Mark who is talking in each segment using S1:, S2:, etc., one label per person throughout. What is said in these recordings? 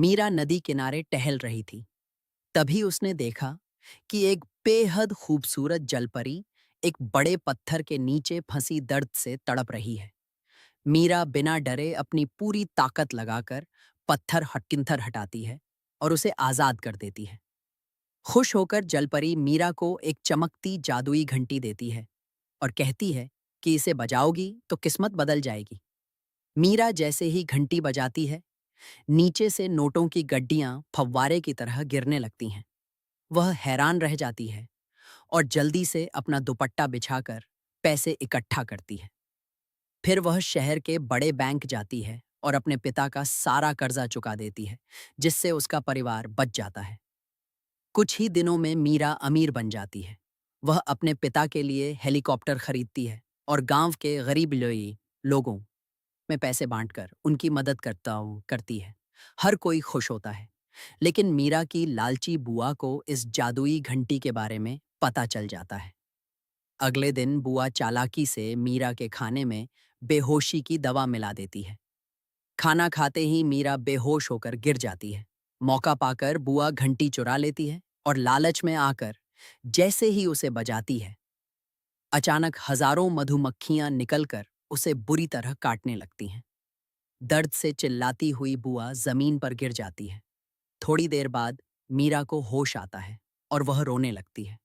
S1: मीरा नदी किनारे टहल रही थी। तभी उसने देखा कि एक बेहद खूबसूरत जलपरी एक बड़े पत्थर के नीचे फंसी दर्द से तड़प रही है। मीरा बिना डरे अपनी पूरी ताकत लगाकर पत्थर हटकिंथर हटाती है और उसे आजाद कर देती है। खुश होकर जलपरी मीरा को एक चमकती जादुई घंटी देती है और कहती है कि इसे बजाओगी तो किस्मत बदल जाएगी। मीरा जैसे ही घंटी बजाती है, नीचे से नोटों की गड्डियां फव्वारे की तरह गिरने लगती हैं। वह हैरान रह जाती है और जल्दी से अपना दुपट्टा बिछाकर पैसे इकट्ठा करती है। फिर वह शहर के बड़े बैंक जाती है और अपने पिता का सारा कर्जा चुका देती है, जिससे उसका परिवार बच जाता है। कुछ ही दिनों में मीरा अमीर बन जाती है। वह अपने पिता के लिए हेलीकॉप्टर खरीदती है और गांव के गरीब लोगों में पैसे बांटकर उनकी मदद करती है। हर कोई खुश होता है। लेकिन मीरा की लालची बुआ को इस जादुई घंटी के बारे में पता चल जाता है। अगले दिन बुआ चालाकी से मीरा के खाने में बेहोशी की दवा मिला देती है। खाना खाते ही मीरा बेहोश होकर गिर जाती है। मौका पाकर बुआ घंटी चुरा लेती है और लालच में आकर जैसे ही उसे बजाती है, अचानक हजारों मधुमक्खियां निकलकर उसे बुरी तरह काटने लगती हैं। दर्द से चिल्लाती हुई बुआ जमीन पर गिर जाती है। थोड़ी देर बाद मीरा को होश आता है और वह रोने लगती है।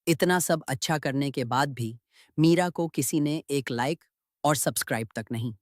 S1: इतना सब अच्छा करने के बाद भी मीरा को किसी ने एक लाइक और सब्सक्राइब तक नहीं